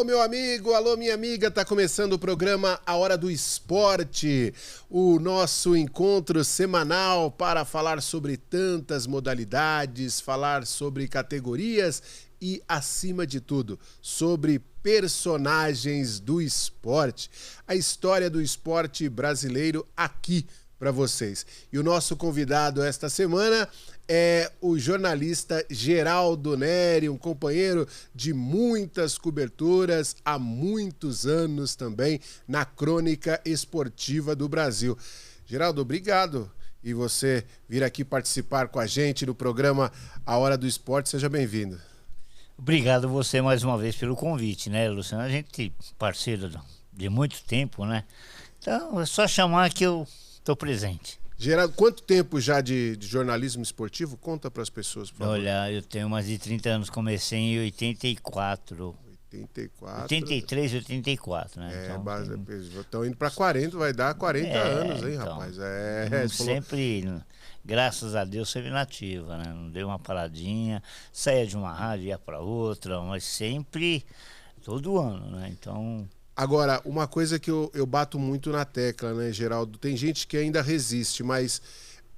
meu amigo, alô, minha amiga, tá começando o programa A Hora do Esporte, o nosso encontro semanal para falar sobre tantas modalidades, falar sobre categorias e, acima de tudo, sobre personagens do esporte, a história do esporte brasileiro aqui para vocês. E o nosso convidado esta semana é o jornalista Geraldo Neri, um companheiro de muitas coberturas há muitos anos também na crônica esportiva do Brasil. Geraldo, obrigado. E você vir aqui participar com a gente no programa A Hora do Esporte, seja bem-vindo. Obrigado você mais uma vez pelo convite, né, Luciano? A gente parceiro de muito tempo, né? Então é só chamar que eu estou presente. Geraldo, quanto tempo já de jornalismo esportivo? Conta para as pessoas, por favor. Olha, eu tenho mais de 30 anos, comecei em 84. 83, 84, né? Estão indo para 40, vai dar 40 anos, hein, então, rapaz? Sempre, graças a Deus, sempre nativa, né? Não deu uma paradinha, saía de uma rádio, ia para outra, mas sempre, todo ano, né? Então... Agora, uma coisa que eu bato muito na tecla, né, Geraldo? Tem gente que ainda resiste, mas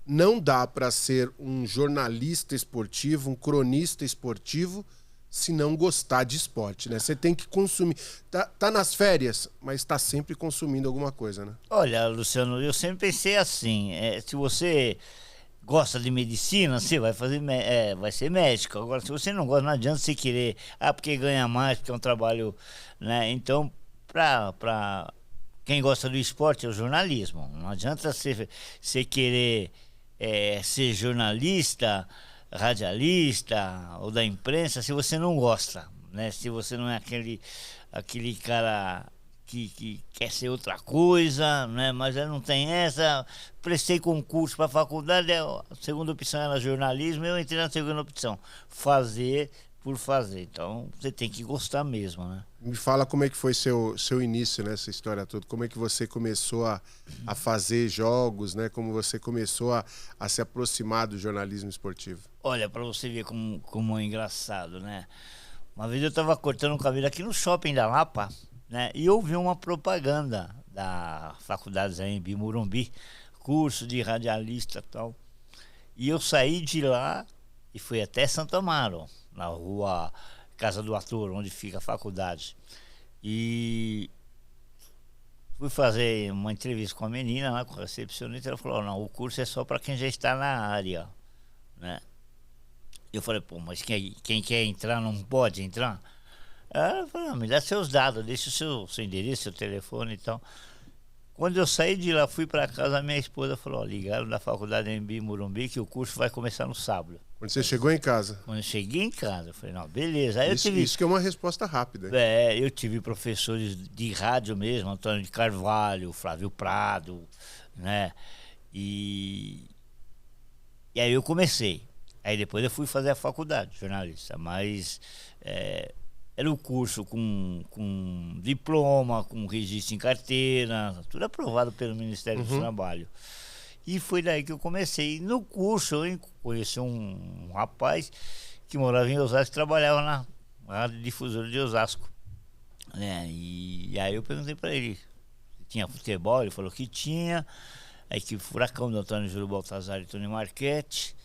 não dá para ser um jornalista esportivo, um cronista esportivo, se não gostar de esporte, né? Você tem que consumir. Tá nas férias, mas tá sempre consumindo alguma coisa, né? Olha, Luciano, eu sempre pensei assim, se você gosta de medicina, você vai vai ser médico. Agora, se você não gosta, não adianta você querer, porque ganha mais, porque é um trabalho, né? Então, para quem gosta do esporte é o jornalismo. Não adianta você querer ser jornalista, radialista ou da imprensa se você não gosta, né? Se você não é aquele cara que quer ser outra coisa, né? Mas eu não tem essa. Prestei concurso para a faculdade, a segunda opção era jornalismo, eu entrei na segunda opção, fazer por fazer. Então você tem que gostar mesmo, né? Me fala como é que foi seu início nessa história toda, como é que você começou a fazer jogos, né? Como você começou a se aproximar do jornalismo esportivo. Olha, para você ver como é engraçado, né? Uma vez eu estava cortando o cabelo aqui no shopping da Lapa, né? E eu vi uma propaganda da faculdade Zaembi Morumbi, curso de radialista e tal. E eu saí de lá e fui até Santo Amaro, na rua Casa do Ator, onde fica a faculdade. E fui fazer uma entrevista com a menina lá, com a recepcionista. Ela falou: não, o curso é só para quem já está na área, né? Eu falei: pô, mas quem quer entrar não pode entrar? Ela falou: me dá seus dados, deixa o seu endereço, seu telefone e tal. Quando eu saí de lá, fui para casa, minha esposa falou: ligaram da faculdade em Morumbi que o curso vai começar no sábado. Quando você chegou em casa? Quando eu cheguei em casa, eu falei: não, beleza. Aí isso que é uma resposta rápida. Eu tive professores de rádio mesmo, Antônio de Carvalho, Flávio Prado, né? E aí eu comecei. Aí depois eu fui fazer a faculdade de jornalista, mas era o curso com diploma, com registro em carteira, tudo aprovado pelo Ministério do Trabalho. E foi daí que eu comecei. No curso eu conheci um rapaz que morava em Osasco, que trabalhava na rádio difusora de Osasco, né? E aí eu perguntei para ele se tinha futebol, ele falou que tinha. A equipe Furacão do Antônio Júlio Baltazar e Tony Marchetti.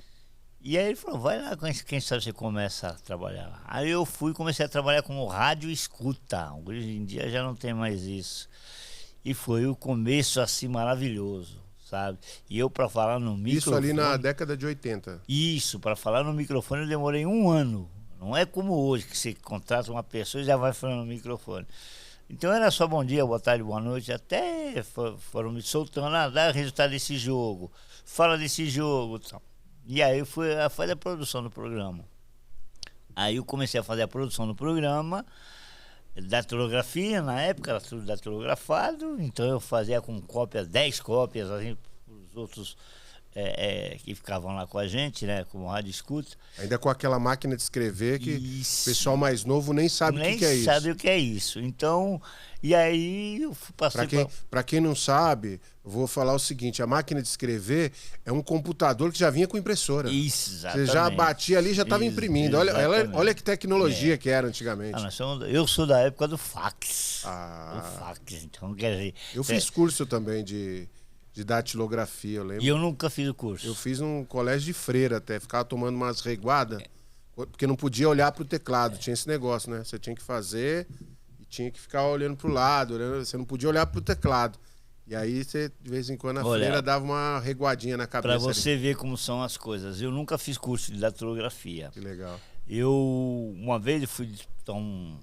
E aí ele falou: vai lá, quem sabe você começa a trabalhar lá. Aí eu comecei a trabalhar como rádio escuta. Hoje em dia já não tem mais isso. E foi o começo assim maravilhoso, sabe? E eu, para falar no microfone... Isso ali na década de 80. Isso, para falar no microfone eu demorei 1 ano. Não é como hoje, que você contrata uma pessoa e já vai falando no microfone. Então era só bom dia, boa tarde, boa noite, até foram me soltando: dá o resultado desse jogo, fala desse jogo, tal. E aí eu fui a fazer a produção do programa. Aí eu comecei a fazer a produção do programa, datilografia, na época era tudo datilografado, então eu fazia com cópias, 10 cópias, assim, para os outros que ficavam lá com a gente, né? Como rádio escuta. Ainda com aquela máquina de escrever que Isso. o pessoal mais novo nem sabe o que é isso. Nem sabe o que é isso. Então, e aí eu passei Para quem não sabe, eu vou falar o seguinte, a máquina de escrever é um computador que já vinha com impressora. Isso, exatamente. Você já batia ali e já estava imprimindo. Olha que tecnologia que era antigamente. Eu sou da época do fax. Ah. O fax, então quer dizer... Eu fiz curso também de datilografia, eu lembro. E eu nunca fiz o curso. Eu fiz num colégio de freira até, ficava tomando umas reguadas, porque não podia olhar pro teclado, tinha esse negócio, né? Você tinha que fazer e tinha que ficar olhando pro lado, você não podia olhar pro teclado. E aí você, de vez em quando, a freira dava uma reguadinha na cabeça. Pra você ver como são as coisas. Eu nunca fiz curso de datilografia. Que legal. Uma vez eu fui disputar uma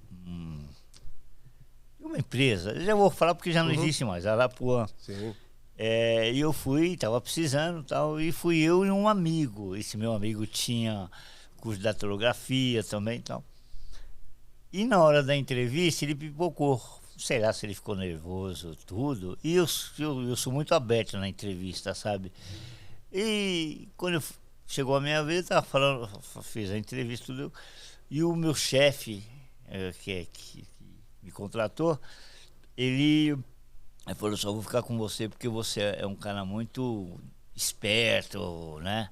empresa, eu já vou falar porque já não existe mais, Arapuã. Sim. E eu fui, tava precisando tal, e fui eu e um amigo. Esse meu amigo tinha curso de datilografia também e tal. E na hora da entrevista ele pipocou. Sei lá se ele ficou nervoso, tudo. E eu sou muito aberto na entrevista, sabe? E quando chegou a minha vez, eu tava falando, fiz a entrevista, tudo. E o meu chefe, que me contratou, ele falou, só vou ficar com você porque você é um cara muito esperto, né?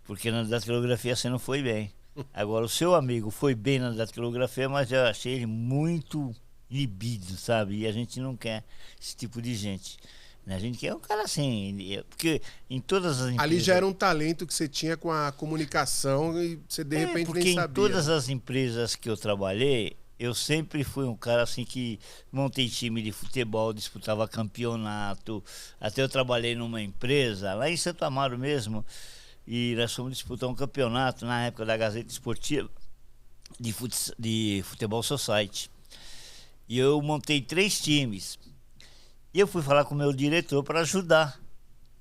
Porque na datilografia você não foi bem. Agora, o seu amigo foi bem na datilografia, mas eu achei ele muito inibido, sabe? E a gente não quer esse tipo de gente. Né? A gente quer um cara assim, porque em todas as empresas... Ali já era um talento que você tinha com a comunicação e você de repente nem sabia. Porque em todas as empresas que eu trabalhei, eu sempre fui um cara assim que montei time de futebol, disputava campeonato. Até eu trabalhei numa empresa, lá em Santo Amaro mesmo, e nós fomos disputar um campeonato na época da Gazeta Esportiva de Futebol Society. E eu montei 3 times. E eu fui falar com o meu diretor para ajudar,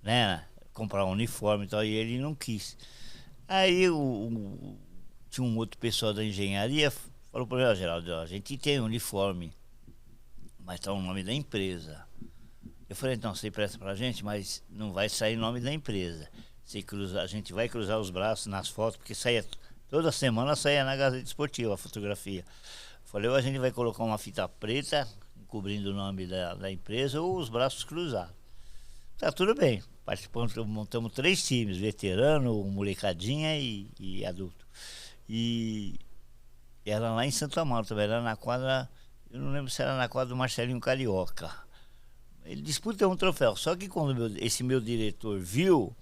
né? Comprar um uniforme e tal, e ele não quis. Aí tinha um outro pessoal da engenharia, falou para mim, Geraldo, a gente tem um uniforme, mas tá o nome da empresa. Eu falei, então, você presta pra gente, mas não vai sair o nome da empresa. A gente vai cruzar os braços nas fotos, porque toda semana saía na Gazeta Esportiva a fotografia. Falei, ou a gente vai colocar uma fita preta, cobrindo o nome da empresa, ou os braços cruzados. Tá tudo bem. Participamos, montamos 3 times, veterano, molecadinha e adulto. E era lá em Santo Amaro também, era na quadra, eu não lembro se era na quadra do Marcelinho Carioca. Ele disputou um troféu, só que quando esse meu diretor viu,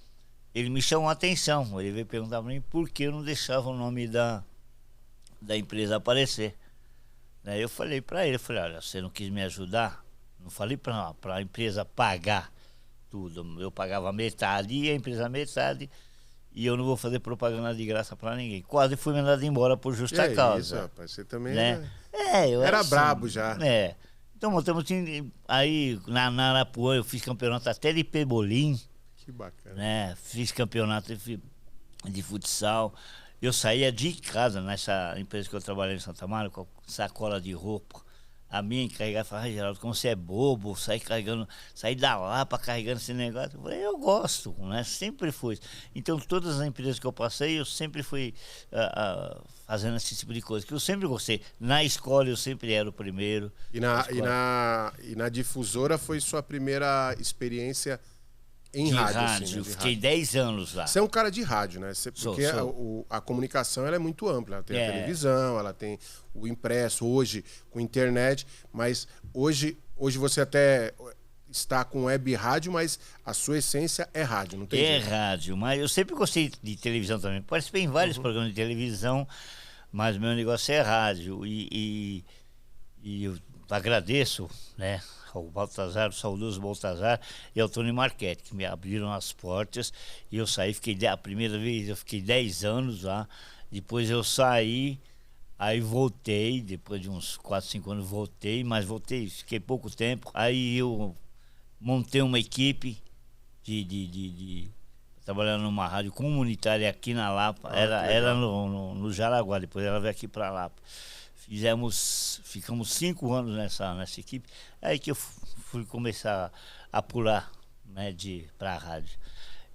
ele me chamou a atenção. Ele veio perguntar para mim por que eu não deixava o nome da empresa aparecer. Daí eu falei para ele, olha, você não quis me ajudar? Não falei para a empresa pagar tudo. Eu pagava metade e a empresa metade. E eu não vou fazer propaganda de graça para ninguém. Quase fui mandado embora por justa causa. Isso, rapaz, você também eu era assim, brabo já. Então montamos aí na Arapuã, eu fiz campeonato até de pebolim. Que bacana. Né? Fiz campeonato de futsal. Eu saía de casa nessa empresa que eu trabalhei em Santa Maria com sacola de roupa. A minha encarregada falava, Geraldo, como você é bobo, sair da Lapa carregando esse negócio. Eu falei, eu gosto, né? Sempre fui. Então, todas as empresas que eu passei, eu sempre fui fazendo esse tipo de coisa, que eu sempre gostei. Na escola, eu sempre era o primeiro. E na difusora foi sua primeira experiência em rádio? Assim, né? Fiquei 10 anos lá. Você é um cara de rádio, né? Porque a comunicação ela é muito ampla. Ela tem a televisão, ela tem o impresso, hoje com internet, mas hoje você até está com web rádio, mas a sua essência é rádio, não tem jeito. Rádio, mas eu sempre gostei de televisão também. Participei em vários programas de televisão, mas meu negócio é rádio. E eu agradeço, né, ao Baltazar, o saudoso Baltazar e ao Tony Marchetti, que me abriram as portas e eu saí, a primeira vez eu fiquei 10 anos lá, depois eu saí, aí voltei, depois de uns 4, 5 anos fiquei pouco tempo, aí eu montei uma equipe trabalhando numa rádio comunitária aqui na Lapa, era no Jaraguá, depois ela veio aqui para Lapa. Ficamos 5 anos nessa equipe, aí que eu fui começar a pular, né, para a rádio.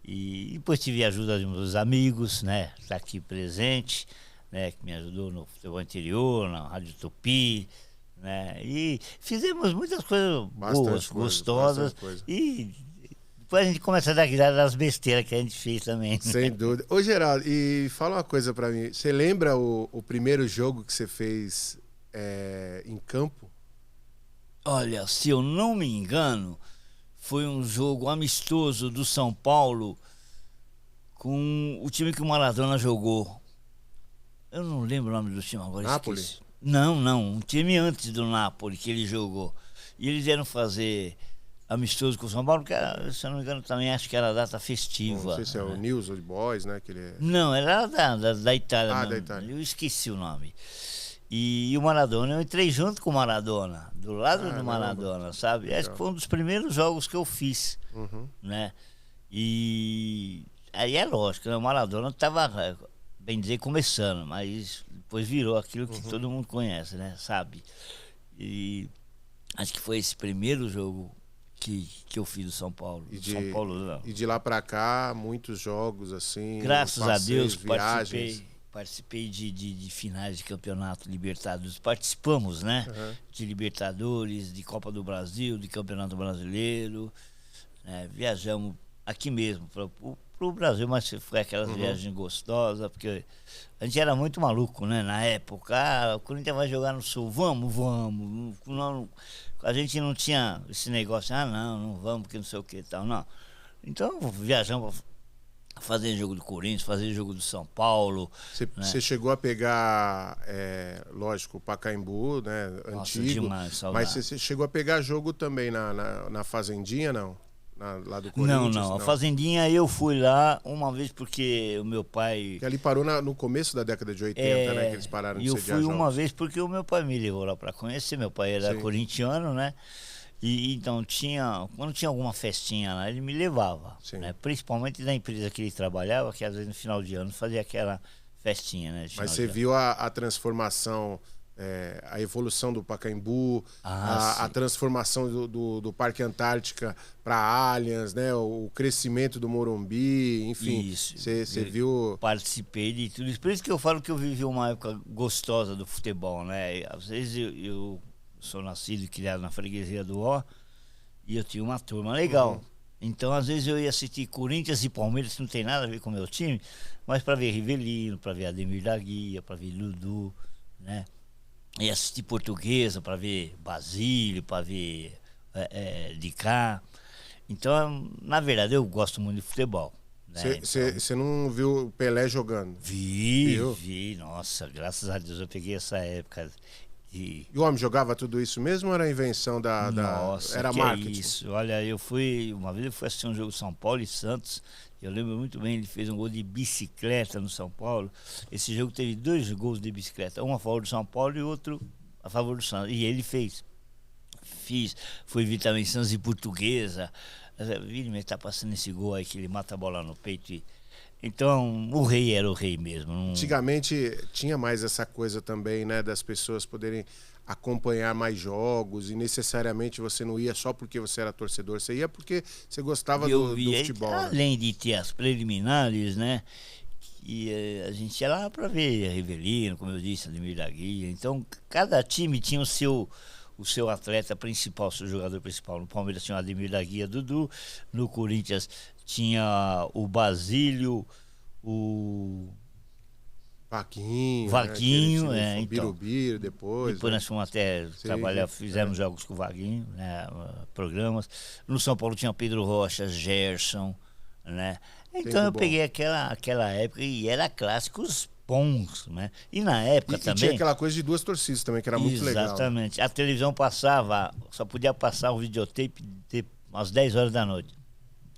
E depois tive a ajuda de meus amigos, né? Tá aqui presente, né? Que me ajudou no futebol interior, na Rádio Tupi, né? E fizemos muitas coisas boas, gostosas. Coisa. E depois a gente começa a dar risada das besteiras que a gente fez também. Sem dúvida. Ô, Geraldo, e fala uma coisa pra mim. Você lembra o primeiro jogo que você fez em campo? Olha, se eu não me engano, foi um jogo amistoso do São Paulo com o time que o Maradona jogou. Eu não lembro o nome do time agora. Napoli? Esqueci. Não, um time antes do Napoli que ele jogou. E eles vieram fazer amistoso com o São Paulo, que era, se eu não me engano, também acho que era data festiva. Não sei se é o News Old Boys, né? Que ele é... Não, era da Itália. Ah, da Itália. Eu esqueci o nome. E o Maradona, eu entrei junto com o Maradona, do lado do Maradona, sabe? Acho que foi um dos primeiros jogos que eu fiz, né? E aí é lógico, né? O Maradona estava, bem dizer, começando, mas depois virou aquilo que todo mundo conhece, né? Sabe? E acho que foi esse primeiro jogo que eu fiz do São Paulo. São Paulo, não. E de lá pra cá, muitos jogos assim. Graças a Deus, viagens. Participei de finais de campeonato Libertadores. Participamos, né? De Libertadores, de Copa do Brasil, de Campeonato Brasileiro. Né? Viajamos aqui mesmo para o Brasil, mas foi aquelas viagens gostosas, porque a gente era muito maluco, né? Na época, o Corinthians vai jogar no Sul, vamos. Não, a gente não tinha esse negócio, não vamos, porque não sei o que e tal, não. Então, viajamos fazer jogo do Corinthians, fazer jogo do São Paulo. Você chegou a pegar, lógico, o Pacaembu, né? Nossa, antigo. Demais, mas você chegou a pegar jogo também na Fazendinha, não? Lá do Corinthians? Não. A Fazendinha eu fui lá uma vez porque o meu pai... Que ali parou no começo da década de 80, né? Que eles pararam de sediar jogos. Eu fui uma vez porque o meu pai me levou lá para conhecer. Meu pai era corintiano, né? E então quando tinha alguma festinha lá, ele me levava, né? Principalmente da empresa que ele trabalhava, que às vezes no final de ano fazia aquela festinha, né? Mas você viu a transformação, a evolução do Pacaembu, a transformação do Parque Antártica para Allianz, né? O crescimento do Morumbi, enfim. Você viu... Participei de tudo isso. Por isso que eu falo que eu vivi uma época gostosa do futebol, né? Às vezes eu sou nascido e criado na freguesia do Ó, e eu tinha uma turma legal. Então, às vezes eu ia assistir Corinthians e Palmeiras, que não tem nada a ver com o meu time, mas para ver Rivelino, para ver Ademir da Guia, para ver Dudu, né? Ia assistir Portuguesa, para ver Basílio, para ver de cá. Então, na verdade, eu gosto muito de futebol. Você não viu o Pelé jogando? Vi. Nossa, graças a Deus eu peguei essa época. E o homem jogava tudo isso mesmo ou era invenção Nossa, era que marketing? É isso. Olha, uma vez eu fui assistir um jogo São Paulo e Santos. Eu lembro muito bem, ele fez um gol de bicicleta no São Paulo. Esse jogo teve 2 gols de bicicleta, um a favor do São Paulo e outro a favor do Santos. E ele fez. Fui ver também Santos e Portuguesa. Ele tá passando esse gol aí que ele mata a bola no peito. Então, o rei era o rei mesmo. Antigamente tinha mais essa coisa também, né? Das pessoas poderem acompanhar mais jogos e necessariamente você não ia só porque você era torcedor, você ia porque você gostava do futebol. Além de ter as preliminares, né? E a gente ia lá para ver Rivelino, como eu disse, Ademir da Guia. Então, cada time tinha o seu atleta principal, o seu jogador principal. No Palmeiras tinha o Ademir da Guia, Dudu. No Corinthians tinha o Basílio, o Vaguinho, né? Então, Birubiru depois nós fomos até trabalhar, fizemos jogos com o Vaguinho, né? Programas. No São Paulo tinha Pedro Rocha, Gerson, né? Então eu peguei aquela época e era clássicos bons, né? E na época também... tinha aquela coisa de 2 torcidas também, que era muito legal. Exatamente. A televisão passava, só podia passar o videotape às 10 horas da noite.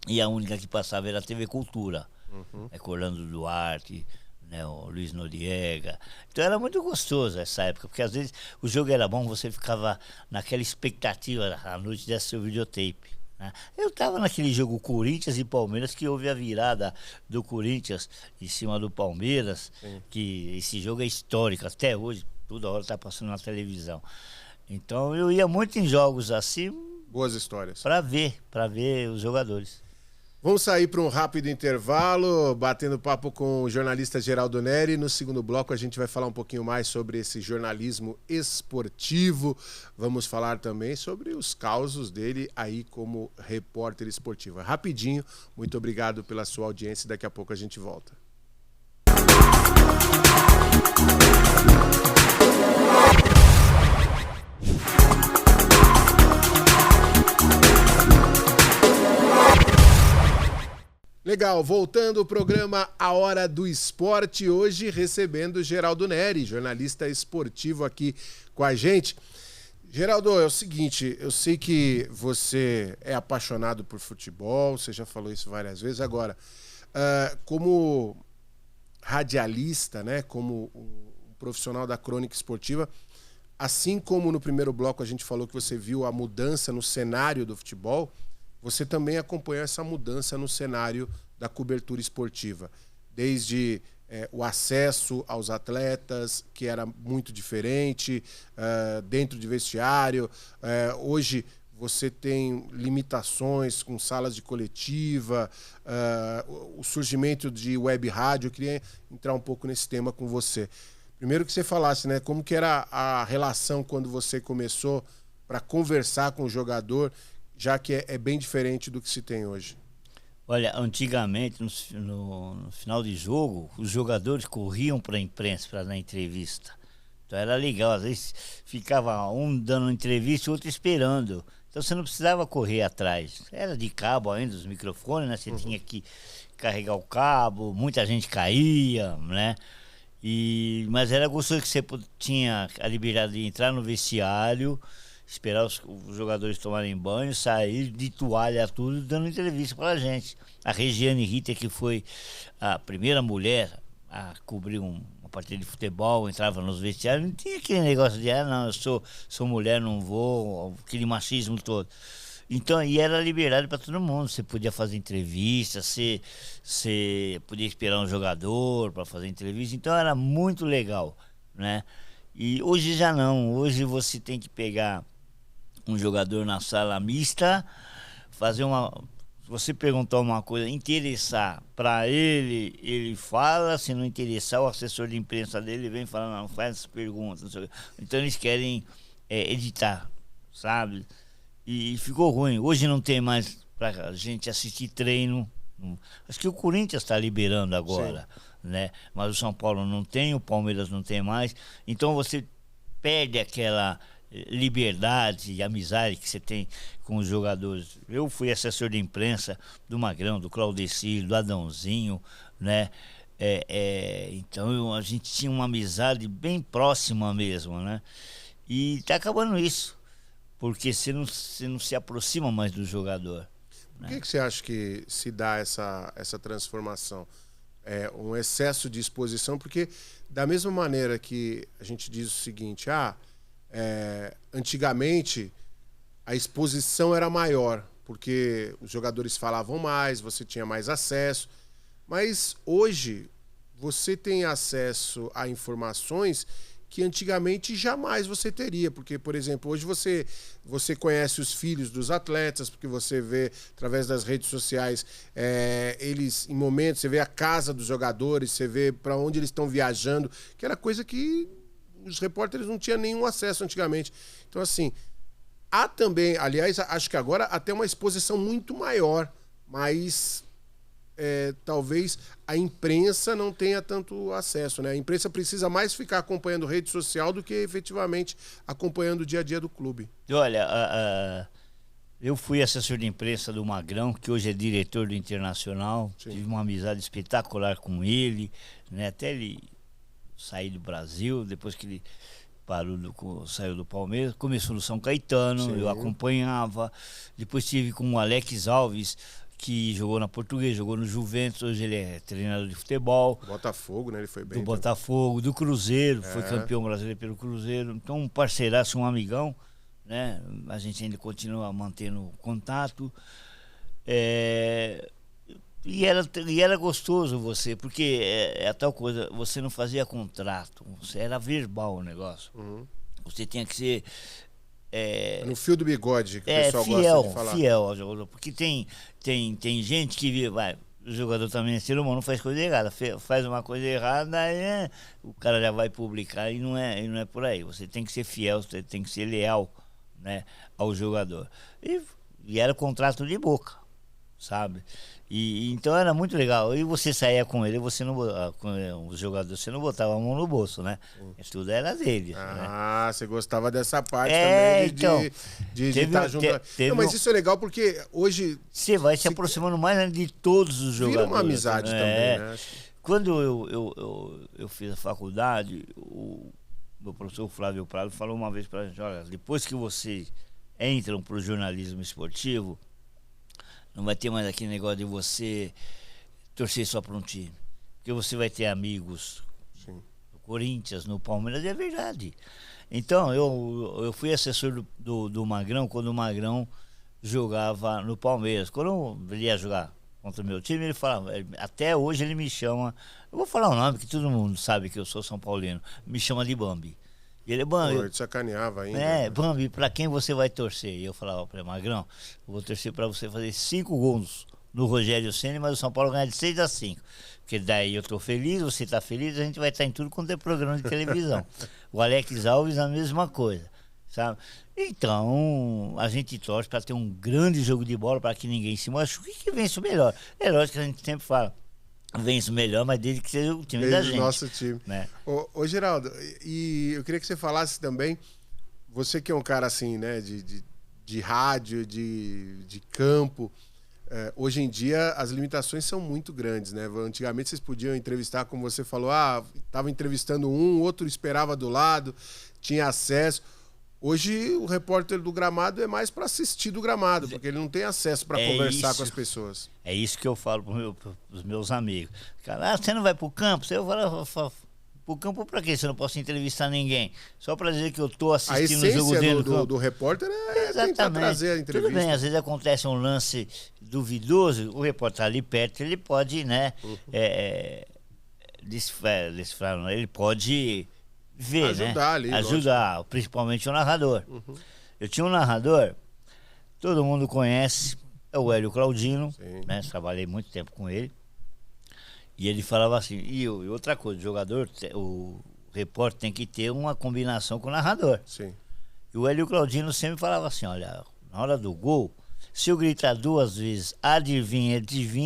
E a única que passava era a TV Cultura. Com Orlando Duarte, né, o Luiz Noriega. Então era muito gostoso essa época, porque às vezes o jogo era bom, você ficava naquela expectativa à noite desse seu videotape. Né? Eu estava naquele jogo Corinthians e Palmeiras, que houve a virada do Corinthians em cima do Palmeiras, que esse jogo é histórico, até hoje, toda hora está passando na televisão. Então eu ia muito em jogos assim. Boas histórias. Para ver os jogadores. Vamos sair para um rápido intervalo, batendo papo com o jornalista Geraldo Neri. No segundo bloco a gente vai falar um pouquinho mais sobre esse jornalismo esportivo. Vamos falar também sobre os causos dele aí como repórter esportivo. Rapidinho, muito obrigado pela sua audiência. Daqui a pouco a gente volta. Legal, voltando ao programa A Hora do Esporte, hoje recebendo Geraldo Neri, jornalista esportivo aqui com a gente. Geraldo, é o seguinte, eu sei que você é apaixonado por futebol, você já falou isso várias vezes. Agora, como radialista, né, como um profissional da crônica esportiva, assim como no primeiro bloco a gente falou que você viu a mudança no cenário do futebol, você também acompanhou essa mudança no cenário da cobertura esportiva, desde o acesso aos atletas, que era muito diferente, dentro de vestiário. Hoje você tem limitações com salas de coletiva, o surgimento de web rádio. Eu queria entrar um pouco nesse tema com você. Primeiro que você falasse, né, como que era a relação quando você começou para conversar com o jogador, já que é bem diferente do que se tem hoje. Olha, antigamente, no final de jogo, os jogadores corriam para a imprensa para dar entrevista. Então era legal, às vezes ficava um dando entrevista e outro esperando. Então você não precisava correr atrás. Era de cabo ainda, os microfones, né? Você tinha que carregar o cabo, muita gente caía, né? Mas era gostoso que você tinha a liberdade de entrar no vestiário, esperar os jogadores tomarem banho, sair de toalha, tudo, dando entrevista pra gente. A Regiane Ritter, que foi a primeira mulher a cobrir uma partida de futebol, entrava nos vestiários, não tinha aquele negócio de, não, eu sou mulher, não vou, aquele machismo todo. Então, e era liberdade para todo mundo. Você podia fazer entrevista, você podia esperar um jogador para fazer entrevista. Então, era muito legal, né? E hoje já não. Hoje você tem que pegar um jogador na sala mista, fazer se você perguntar uma coisa, interessar para ele, ele fala. Se não interessar, o assessor de imprensa dele vem falando, não, faz essa pergunta. Então, eles querem editar, sabe? E ficou ruim. Hoje não tem mais pra gente assistir treino. Acho que o Corinthians está liberando agora, né? Mas o São Paulo não tem, o Palmeiras não tem mais. Então você perde aquela liberdade e amizade que você tem com os jogadores. Eu fui assessor de imprensa do Magrão, do Claudecir, do Adãozinho, né? Então a gente tinha uma amizade bem próxima mesmo, né? E tá acabando isso. Porque você não se aproxima mais do jogador. Por que você acha que se dá essa transformação? Um excesso de exposição? Porque da mesma maneira que a gente diz o seguinte, antigamente a exposição era maior, porque os jogadores falavam mais, você tinha mais acesso, mas hoje você tem acesso a informações que antigamente jamais você teria, porque, por exemplo, hoje você conhece os filhos dos atletas, porque você vê através das redes sociais, eles em momentos, você vê a casa dos jogadores, você vê para onde eles estão viajando, que era coisa que os repórteres não tinham nenhum acesso antigamente. Então, assim, há também, aliás, acho que agora até uma exposição muito maior, mas talvez a imprensa não tenha tanto acesso, né? A imprensa precisa mais ficar acompanhando rede social do que efetivamente acompanhando o dia a dia do clube. Olha, eu fui assessor de imprensa do Magrão, que hoje é diretor do Internacional. Sim. Tive uma amizade espetacular com ele, né? Até ele sair do Brasil, depois que ele saiu do Palmeiras, começou no São Caetano. Sim. Eu acompanhava. Depois tive com o Alex Alves, que jogou na Portuguesa, jogou no Juventus, hoje ele é treinador de futebol. Botafogo, né? Ele foi bem. Do Botafogo, do Cruzeiro, foi campeão brasileiro pelo Cruzeiro. Então, um parceiraço, um amigão, né? A gente ainda continua mantendo contato. E era gostoso porque é a tal coisa, você não fazia contrato, era verbal o negócio. Você tinha que ser No fio do bigode, que o pessoal gosta de falar. Fiel ao jogador. Porque tem gente que vai, o jogador também é ser humano, não faz coisa errada. Faz uma coisa errada, aí o cara já vai publicar e não é por aí. Você tem que ser fiel, você tem que ser leal, né, ao jogador. E era contrato de boca, sabe? E então era muito legal. E você saía com ele, você não com os jogadores, você não botava a mão no bolso, né? Tudo era dele. Ah, né? Você gostava dessa parte também de estar junto. Não, mas isso é legal porque hoje você vai se aproximando mais, né, de todos os jogadores. Vira uma amizade também, né? Quando eu fiz a faculdade, o meu professor Flávio Prado falou uma vez pra gente: olha, depois que vocês entram pro jornalismo esportivo, não vai ter mais aquele negócio de você torcer só para um time. Porque você vai ter amigos no Corinthians, no Palmeiras, é verdade. Então, eu fui assessor do Magrão quando o Magrão jogava no Palmeiras. Quando ele ia jogar contra o meu time, ele falava, até hoje ele me chama, eu vou falar o nome, que todo mundo sabe que eu sou São Paulino, me chama de Bambi. E ele, Bambi, ele sacaneava ainda. Bambi, pra quem você vai torcer? E eu falava pra ele: Magrão, eu vou torcer pra você fazer 5 gols no Rogério Ceni, mas o São Paulo ganhar de 6-5. Porque daí eu tô feliz, você tá feliz, a gente vai estar em tudo quanto é programa de televisão. O Alex Alves, a mesma coisa, sabe? Então, a gente torce pra ter um grande jogo de bola, pra que ninguém se machuque e que vença o melhor. É lógico que a gente sempre fala, vence o melhor, mas desde que seja o time da gente. Nosso time. Né? Ô, Geraldo, e eu queria que você falasse também, você que é um cara assim, né, de rádio, de campo, hoje em dia as limitações são muito grandes, né? Antigamente vocês podiam entrevistar, como você falou, estava entrevistando um, outro esperava do lado, tinha acesso. Hoje o repórter do gramado é mais para assistir do gramado, porque ele não tem acesso para conversar com as pessoas. É isso que eu falo para os meus amigos. Cara, você não vai pro campo? Você vai pro campo para quê? Você não posso entrevistar ninguém. Só para dizer que eu tô assistindo o jogo dentro do repórter é tentar trazer a entrevista. Tudo bem, às vezes acontece um lance duvidoso, o repórter tá ali perto, ele pode, né, decifrar, ele pode ver, ajudar, né? Ali, ajudar, lógico. Principalmente o narrador. Eu tinha um narrador, todo mundo conhece, é o Hélio Claudino, né? Trabalhei muito tempo com ele. E ele falava assim, e outra coisa, o jogador, o repórter tem que ter uma combinação com o narrador. Sim. E o Hélio Claudino sempre falava assim, olha, na hora do gol, se eu gritar 2 vezes, adivinha,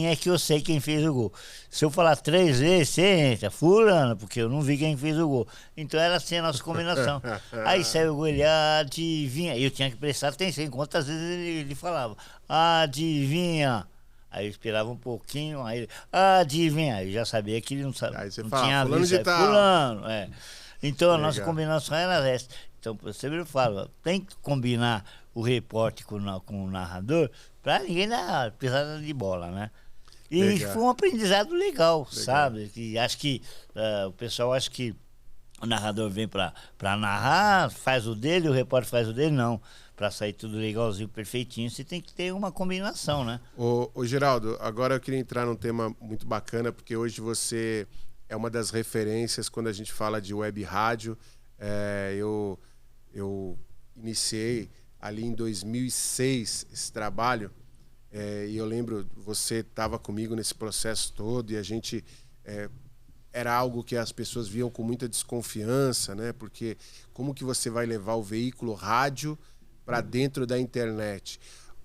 é que eu sei quem fez o gol. Se eu falar 3 vezes, você entra, fulano, porque eu não vi quem fez o gol. Então era assim a nossa combinação. Aí saiu o gol, ele adivinha. E eu tinha que prestar atenção em quantas vezes ele falava, adivinha. Aí eu esperava um pouquinho, aí ele, adivinha. Aí eu já sabia que ele não sabia. Aí você não fala, tinha fulano visto, de tal. Fulano, Então a Legal. nossa combinação era essa. Então eu sempre falo, tem que combinar o repórter com o narrador para ninguém dar pisada de bola, né? E legal. foi um aprendizado legal, sabe? Que acho que o pessoal acha que o narrador vem para narrar, faz o dele, o repórter faz o dele, não. Para sair tudo legalzinho, perfeitinho, você tem que ter uma combinação, né? Ô Geraldo, agora eu queria entrar num tema muito bacana, porque hoje você é uma das referências quando a gente fala de web rádio. Eu iniciei ali em 2006 esse trabalho, e eu lembro, você estava comigo nesse processo todo, e a gente era algo que as pessoas viam com muita desconfiança, né? Porque como que você vai levar o veículo rádio para dentro da internet?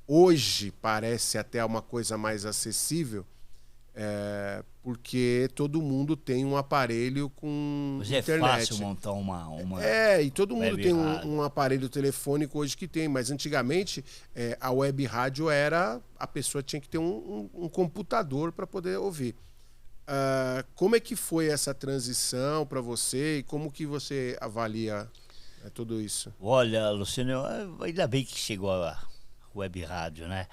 Hoje parece até uma coisa mais acessível, porque todo mundo tem um aparelho com internet. É fácil montar uma e todo mundo tem um aparelho telefônico hoje que tem, mas antigamente a web rádio a pessoa tinha que ter um computador para poder ouvir. Como é que foi essa transição para você e como que você avalia tudo isso? Olha, Luciano, ainda bem que chegou a web rádio, né?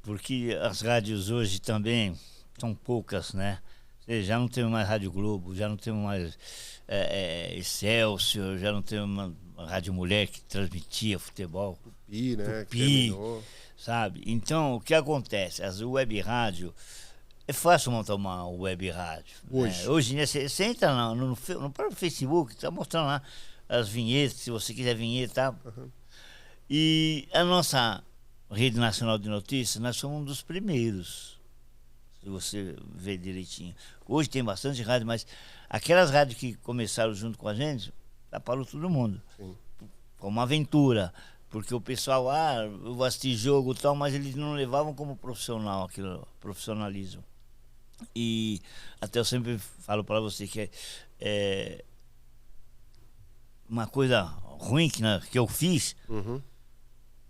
Porque as rádios hoje também são poucas, né? Já não tem mais Rádio Globo, já não tem mais Excelsior, já não tem uma Rádio Mulher que transmitia futebol. Tupi, né? Tupi, sabe? Então, o que acontece? As web rádio, é fácil montar uma web rádio. Hoje. Né? Hoje, né, você entra no próprio Facebook, tá mostrando lá as vinhetas, se você quiser vinheta, tá? E a nossa Rede Nacional de Notícias, nós somos um dos primeiros, se você ver direitinho. Hoje tem bastante rádio, mas aquelas rádios que começaram junto com a gente, parou todo mundo. Sim. Foi uma aventura, porque o pessoal, eu vou assistir jogo e tal, mas eles não levavam como profissional aquilo, profissionalismo. E até eu sempre falo para você que é uma coisa ruim que eu fiz.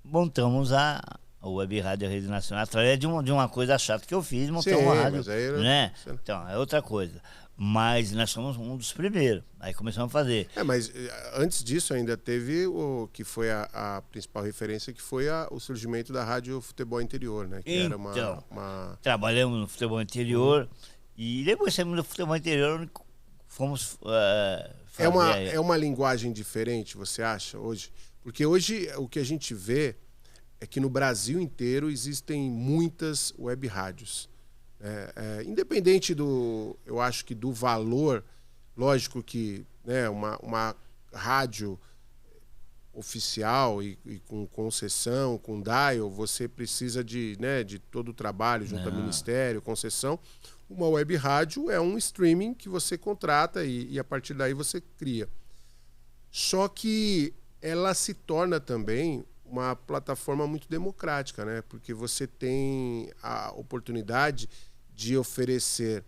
Montamos a Web Rádio Rede Nacional através de uma coisa chata que eu fiz, montamos uma rádio, né? Então, é outra coisa. Mas nós somos um dos primeiros. Aí começamos a fazer. Mas antes disso ainda teve o que foi a principal referência, que foi o surgimento da Rádio Futebol Interior, né? Que então, era uma... trabalhamos no futebol interior e depois saímos do futebol interior, fomos É uma linguagem diferente, você acha, hoje? Porque hoje o que a gente vê é que no Brasil inteiro existem muitas web rádios. Independente eu acho que do valor, lógico que, né, uma rádio oficial e com concessão, com dial, você precisa de todo o trabalho junto ao Ministério, concessão. Uma web rádio é um streaming que você contrata e a partir daí você cria. Só que ela se torna também uma plataforma muito democrática, né? Porque você tem a oportunidade de oferecer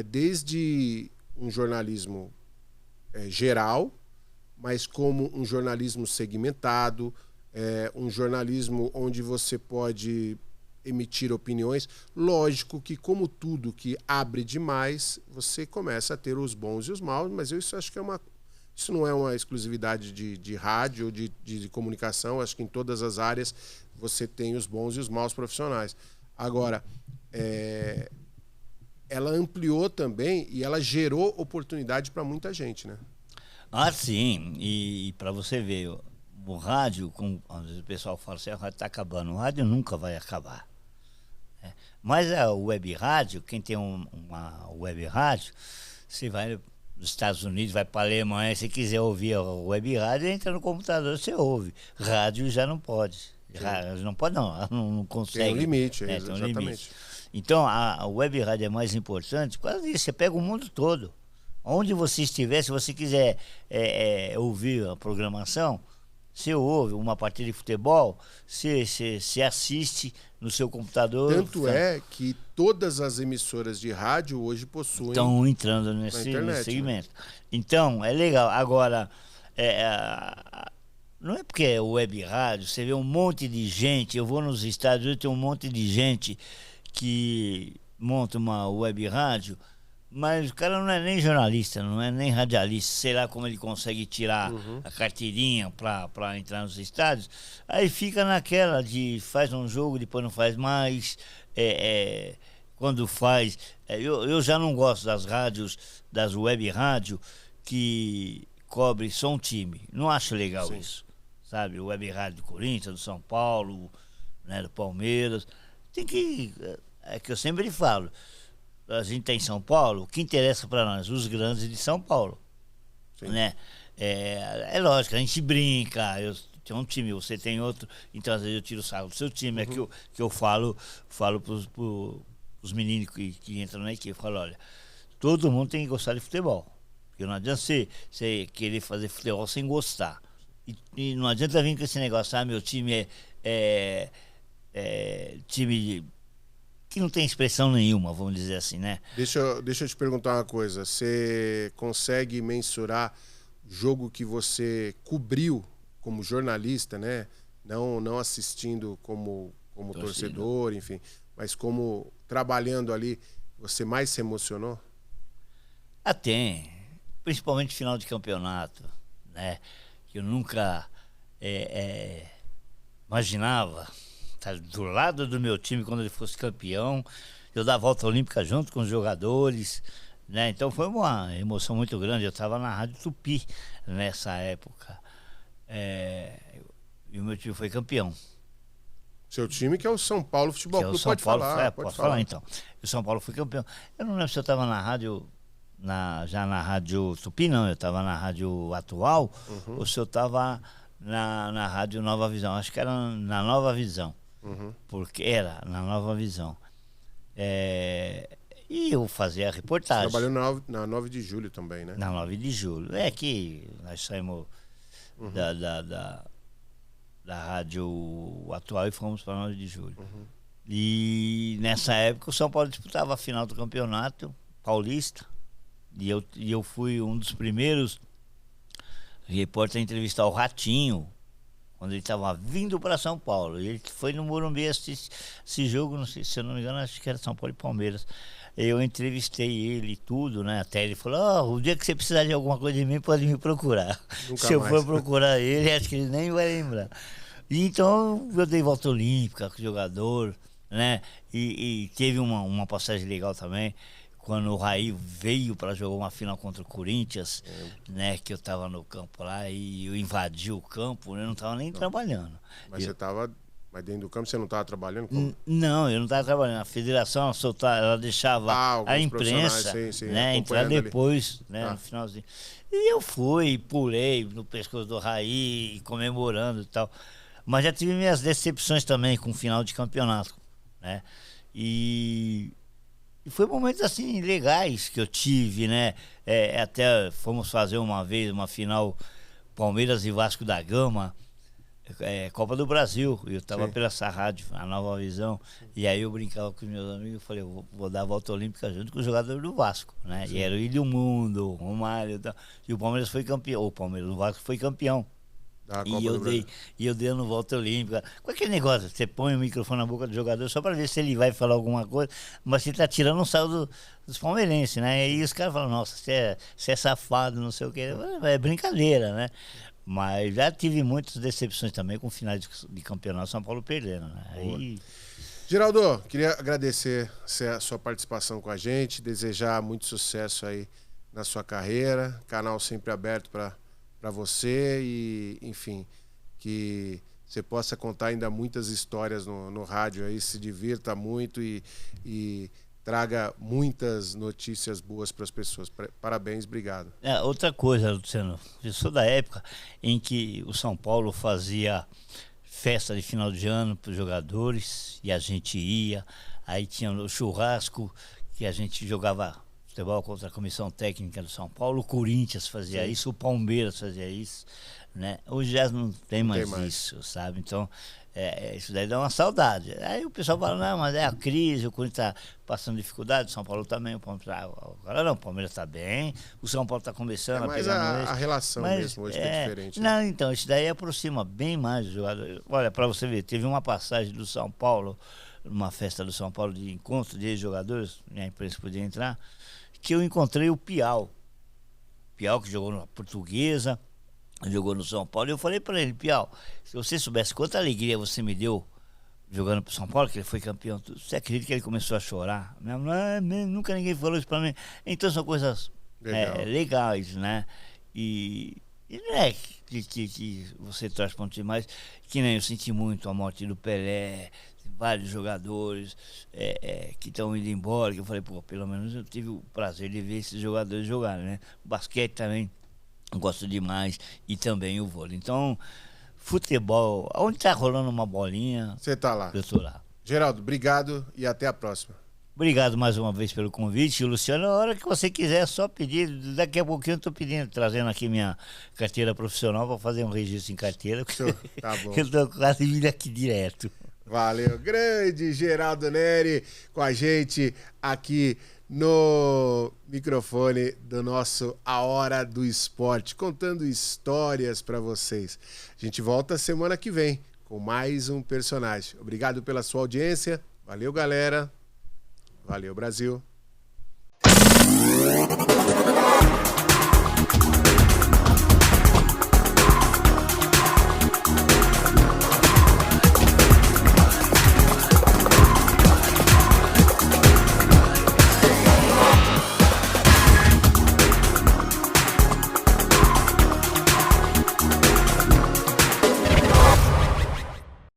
desde um jornalismo geral, mas como um jornalismo segmentado, um jornalismo onde você pode emitir opiniões. Lógico que, como tudo que abre demais, você começa a ter os bons e os maus, mas isso acho que isso não é uma exclusividade de rádio ou de comunicação. Acho que em todas as áreas você tem os bons e os maus profissionais. Agora, ela ampliou também e ela gerou oportunidade para muita gente, né? Sim. E para você ver, o rádio, às vezes o pessoal fala assim, o rádio está acabando. O rádio nunca vai acabar. Mas a web rádio, quem tem uma web rádio, você vai nos Estados Unidos, vai para a Alemanha, se quiser ouvir a web rádio, entra no computador, você ouve. Rádio já não pode. Rádio não pode, não consegue. Tem um limite, tem um exatamente. limite. Então, a web rádio é mais importante, quase isso, você pega o mundo todo. Onde você estiver, se você quiser ouvir a programação, você ouve uma partida de futebol, você assiste no seu computador. Tanto é que todas as emissoras de rádio hoje possuem... Estão entrando nesse segmento. Né? Então, é legal. Agora, não é porque é web rádio, você vê um monte de gente, eu vou nos Estados Unidos, tem um monte de gente que monta uma web rádio, mas o cara não é nem jornalista, não é nem radialista, sei lá como ele consegue tirar a carteirinha para entrar nos estádios. Aí fica naquela de faz um jogo, depois não faz mais. Quando faz... eu já não gosto das rádios, das web rádio, que cobre só um time. Não acho legal isso. Sabe? O web rádio do Corinthians, do São Paulo, né, do Palmeiras. Tem que... É que eu sempre falo. A gente tem São Paulo, o que interessa para nós? Os grandes de São Paulo. Né? É lógico, a gente brinca, eu tenho um time, você tem outro, então às vezes eu tiro o sarro do seu time, é que eu falo pros meninos que entram na equipe, eu falo, olha, todo mundo tem que gostar de futebol, porque não adianta você querer fazer futebol sem gostar, e não adianta vir com esse negócio, meu time é time que não tem expressão nenhuma, vamos dizer assim, né? Deixa eu te perguntar uma coisa. Você consegue mensurar o jogo que você cobriu como jornalista, né? Não assistindo como torcedor, enfim, mas como trabalhando ali, você mais se emocionou? Tem. Principalmente final de campeonato, né? Que eu nunca imaginava estar do lado do meu time quando ele fosse campeão, eu dar a volta olímpica junto com os jogadores, né? Então foi uma emoção muito grande. Eu estava na Rádio Tupi nessa época, e o meu time foi campeão. Seu time que é o São Paulo Futebol Clube, pode falar. Pode falar então. O São Paulo foi campeão. Eu não lembro se eu estava na rádio, já na Rádio Tupi, não, eu estava na Rádio Atual, ou se eu estava na Rádio Nova Visão. Acho que era na Nova Visão. Uhum. Porque era na Nova Visão. E eu fazia a reportagem. Você trabalhou na 9 de julho também, né? Na 9 de julho. É que nós saímos da rádio atual e fomos para 9 de julho. Uhum. E nessa época o São Paulo disputava a final do campeonato paulista. E eu fui um dos primeiros repórteres a entrevistar o Ratinho, quando ele estava vindo para São Paulo. Ele foi no Morumbi assistir esse jogo, não sei, se eu não me engano, acho que era São Paulo e Palmeiras. Eu entrevistei ele e tudo, né? Até ele falou, o dia que você precisar de alguma coisa de mim, pode me procurar. Nunca se eu mais. for procurar ele, acho que ele nem vai lembrar. E então eu dei volta olímpica com o jogador, né? E teve uma passagem legal também, quando o Raí veio para jogar uma final contra o Corinthians, né? Que eu estava no campo lá e eu invadi o campo, né? Eu não estava nem trabalhando. Mas você estava... Mas dentro do campo você não estava trabalhando? Como? Não, eu não estava trabalhando. A federação ela deixava a imprensa, né, entrar depois, né, no finalzinho. E eu fui, pulei no pescoço do Raí, comemorando e tal. Mas já tive minhas decepções também com o final de campeonato, né? E foi momentos assim legais que eu tive, né? Até fomos fazer uma vez uma final Palmeiras e Vasco da Gama. Copa do Brasil, eu estava pela essa rádio, a Nova Visão, e aí eu brincava com os meus amigos, eu falei, vou dar a volta olímpica junto com os jogadores do Vasco, né? Sim. E era o Ilmundo, o Romário, e o Palmeiras foi campeão, o Vasco foi campeão. E eu dei no volta olímpica. Com aquele negócio, você põe o microfone na boca do jogador só para ver se ele vai falar alguma coisa, mas você tá tirando um saldo dos palmeirenses, né? E os caras falam, nossa, você é safado, não sei o que. É brincadeira, né? Mas já tive muitas decepções também com finais de campeonato São Paulo perdendo, né? Aí... Geraldo, queria agradecer a sua participação com a gente, desejar muito sucesso aí na sua carreira, canal sempre aberto para você e, enfim, que você possa contar ainda muitas histórias no rádio aí, se divirta muito e traga muitas notícias boas para as pessoas. Parabéns, obrigado. Outra coisa, Luciano, eu sou da época em que o São Paulo fazia festa de final de ano para os jogadores e a gente ia, aí tinha o churrasco que a gente jogava futebol contra a comissão técnica do São Paulo, o Corinthians fazia isso, o Palmeiras fazia isso, né? Hoje já não tem mais isso, sabe? Então, isso daí dá uma saudade. Aí o pessoal fala, não, mas é a crise, o Corinthians está passando dificuldade, o São Paulo também, o Palmeiras está bem, o São Paulo está começando a pegar a relação mesmo hoje é diferente. Não, né? Então, isso daí aproxima bem mais os jogadores. Olha, para você ver, teve uma passagem do São Paulo, numa festa do São Paulo de encontro de jogadores, a imprensa podia entrar, que eu encontrei o Piau, que jogou na Portuguesa, jogou no São Paulo, e eu falei para ele, Piau, se você soubesse quanta alegria você me deu jogando pro São Paulo, que ele foi campeão, você acredita que ele começou a chorar? Nunca ninguém falou isso para mim. Então são coisas legais, né? E não é que você traz pontos demais, que nem eu senti muito a morte do Pelé, vários jogadores que estão indo embora, que eu falei, pelo menos eu tive o prazer de ver esses jogadores jogarem, né? O basquete também gosto demais, e também o vôlei. Então, futebol, onde tá rolando uma bolinha, você tá lá. Eu tô lá. Geraldo, obrigado e até a próxima. Obrigado mais uma vez pelo convite, Luciano. A hora que você quiser, é só pedir. Daqui a pouquinho eu tô pedindo, trazendo aqui minha carteira profissional para fazer um registro em carteira. Tá bom. Eu tô quase vindo aqui direto. Valeu, grande Geraldo Neri com a gente aqui no microfone do nosso A Hora do Esporte, contando histórias para vocês. A gente volta semana que vem com mais um personagem. Obrigado pela sua audiência. Valeu, galera. Valeu, Brasil.